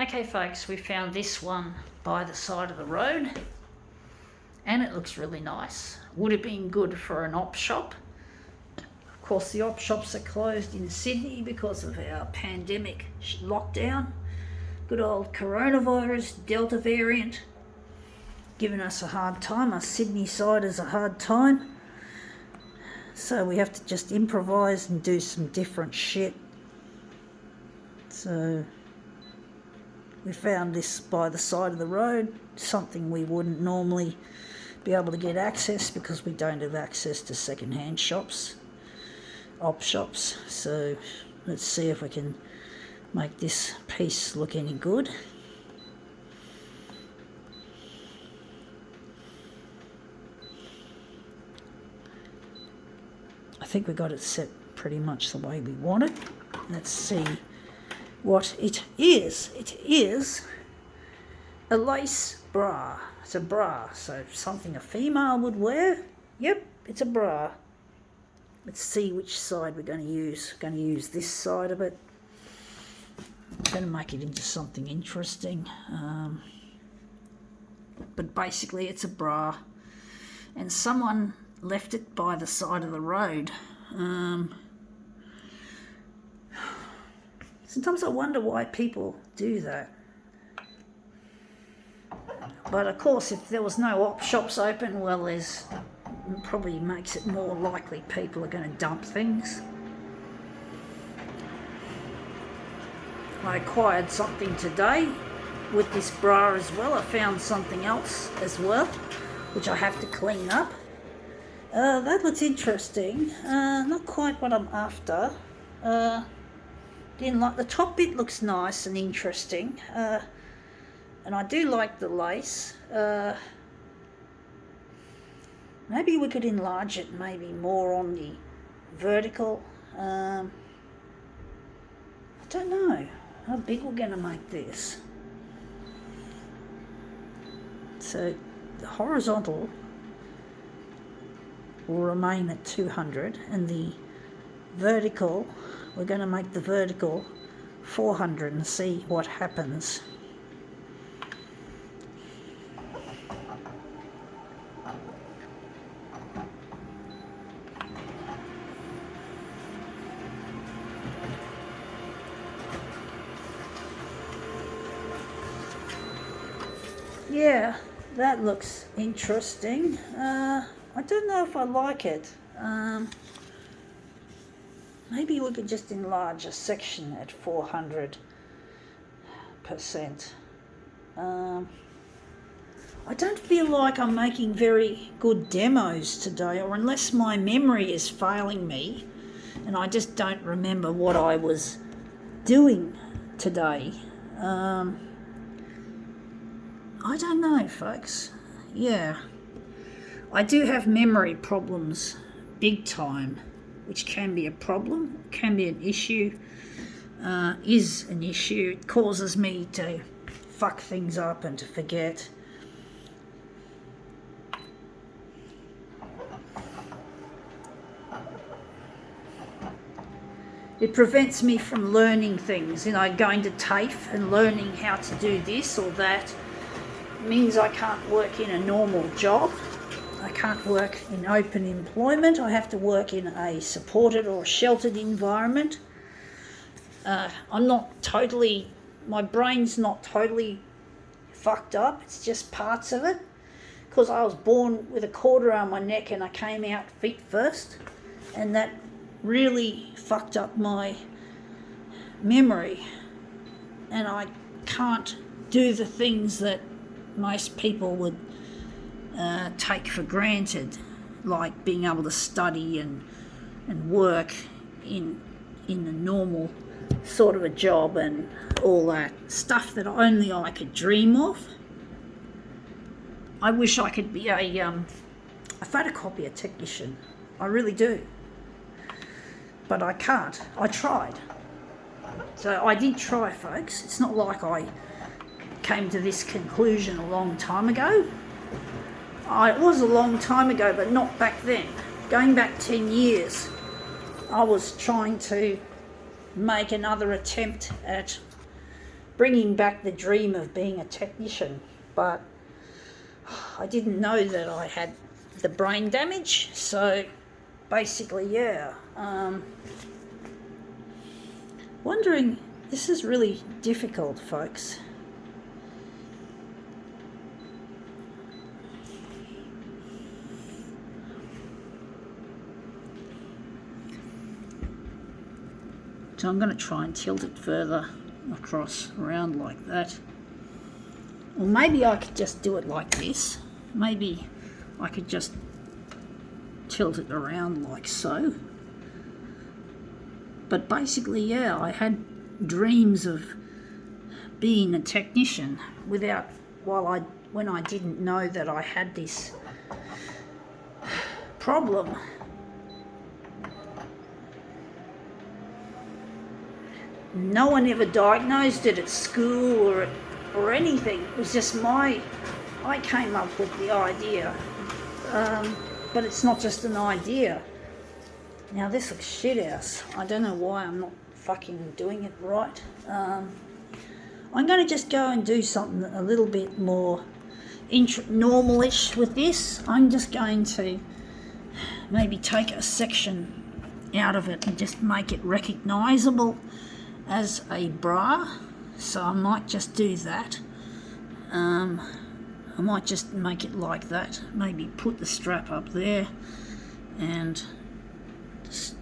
Okay folks, we found this one by the side of the road and it looks really nice. Would have been good for an op shop. Of course the op shops are closed in Sydney because of our pandemic lockdown. Good old coronavirus, Delta variant, giving us a hard time. Us Sydney siders a hard time. So we have to just improvise and do some different shit. So we found this by the side of the road, something we wouldn't normally be able to get access because we don't have access to second-hand shops, op shops. So let's see if we can make this piece look any good. I think we got it set pretty much the way we want it. Let's see what it is. It is a lace bra. It's a bra, so something a female would wear. Yep, it's a bra. Let's see which side we're going to use. We're going to use this side of it. I'm going to make it into something interesting. But basically it's a bra. And someone left it by the side of the road. Sometimes I wonder why people do that. But of course, if there was no op shops open, well, it probably makes it more likely people are going to dump things. I acquired something today with this bra as well. I found something else as well, which I have to clean up. That looks interesting. Not quite what I'm after. Didn't like the top bit. Looks nice and interesting, and I do like the lace. Maybe we could enlarge it, maybe more on the vertical. I don't know how big we're going to make this. So the horizontal will remain at 200, and the vertical, we're going to make the vertical 400 and see what happens. Yeah, that looks interesting. I don't know if I like it. Maybe we could just enlarge a section at 400%. I don't feel like I'm making very good demos today, or unless my memory is failing me and I just don't remember what I was doing today. I don't know, folks. Yeah. I do have memory problems, big time, which can be a problem, can be an issue, is an issue. It causes me to fuck things up and to forget. It prevents me from learning things, going to TAFE and learning how to do this or that. It means I can't work in a normal job. I can't work in open employment. I have to work in a supported or sheltered environment. My brain's not totally fucked up. It's just parts of it. Because I was born with a cord around my neck and I came out feet first. And that really fucked up my memory. And I can't do the things that most people would take for granted, like being able to study and work in a normal sort of a job and all that stuff that only I could dream of. I wish I could be a photocopier technician. I really do. But I can't. I tried. So I did try, folks. It's not like I came to this conclusion a long time ago. It was a long time ago, but not back then. Going back 10 years, I was trying to make another attempt at bringing back the dream of being a technician, but I didn't know that I had the brain damage. So basically, yeah, wondering, this is really difficult, folks. So I'm going to try and tilt it further across, around like that. Or maybe I could just do it like this. Maybe I could just tilt it around like so. But basically, yeah, I had dreams of being a technician when I didn't know that I had this problem. No one ever diagnosed it at school or anything. It was just I came up with the idea. But it's not just an idea. Now this looks shit house. I don't know why I'm not fucking doing it right. I'm going to just go and do something a little bit more normal-ish with this. I'm just going to maybe take a section out of it and just make it recognisable as a bra. So I might just do that. I might just make it like that. Maybe put the strap up there and just...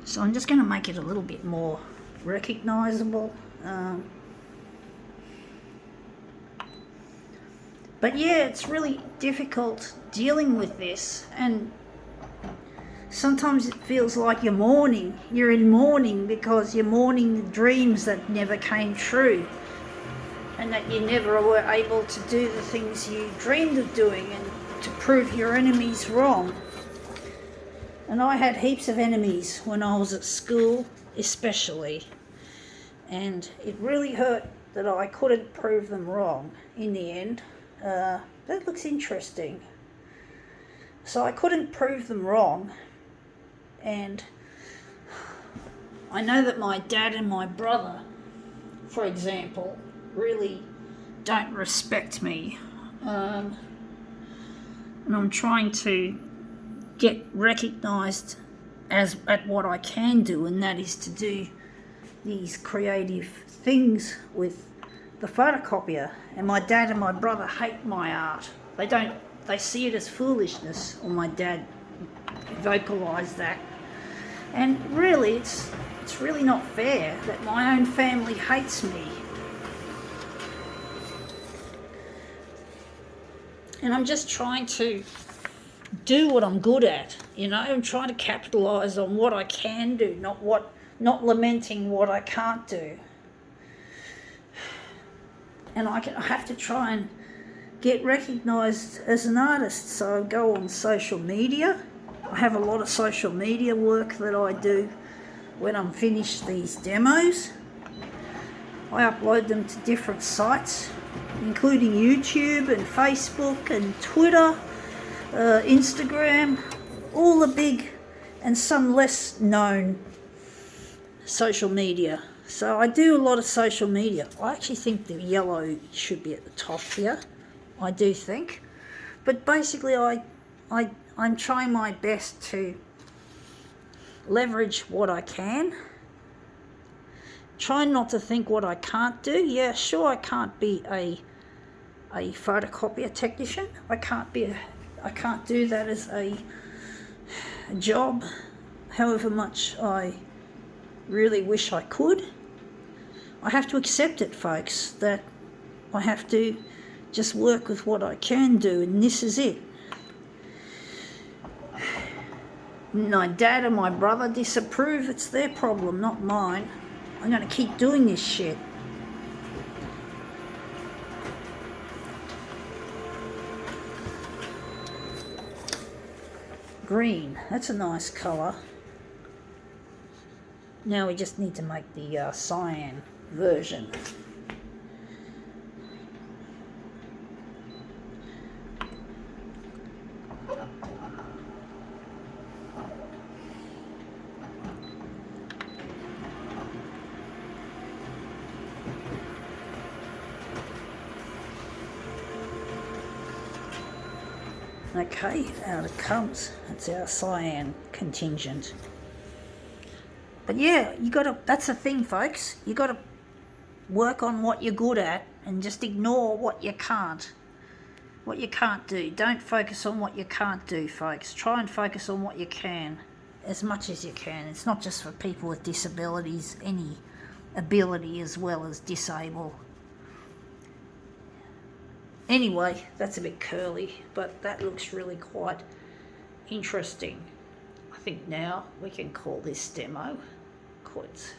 So I'm just going to make it a little bit more recognisable. But yeah, it's really difficult dealing with this, and sometimes it feels like you're mourning. You're in mourning because you're mourning the dreams that never came true, and that you never were able to do the things you dreamed of doing and to prove your enemies wrong. And I had heaps of enemies when I was at school, especially. And it really hurt that I couldn't prove them wrong in the end. That looks interesting. So I couldn't prove them wrong. And I know that my dad and my brother, for example, really don't respect me. And I'm trying to get recognised at what I can do, and that is to do these creative things with the photocopier. And my dad and my brother hate my art. They see it as foolishness, or my dad vocalised that. And really, it's really not fair that my own family hates me. And I'm just trying to do what I'm good at, I'm trying to capitalise on what I can do, not lamenting what I can't do. And I have to try and get recognised as an artist, so I go on social media. I have a lot of social media work that I do when I'm finished these demos. I upload them to different sites, including YouTube and Facebook and Twitter, Instagram, all the big and some less known social media. So I do a lot of social media. I actually think the yellow should be at the top here. I do think. But basically I'm trying my best to leverage what I can. Try not to think what I can't do. Yeah, sure, I can't be a photocopier technician. I can't do that as a job, however much I really wish I could. I have to accept it, folks, that I have to just work with what I can do, and this is it. My dad and my brother disapprove. It's their problem, not mine. I'm going to keep doing this shit. Green, that's a nice colour. Now we just need to make the cyan version. Okay, out it comes. That's our cyan contingent. But yeah, that's the thing, folks. You gotta work on what you're good at and just ignore what you can't. What you can't do. Don't focus on what you can't do, folks. Try and focus on what you can as much as you can. It's not just for people with disabilities, any ability as well as disable. Anyway, that's a bit curly, but that looks really quite interesting. I think now we can call this demo quits.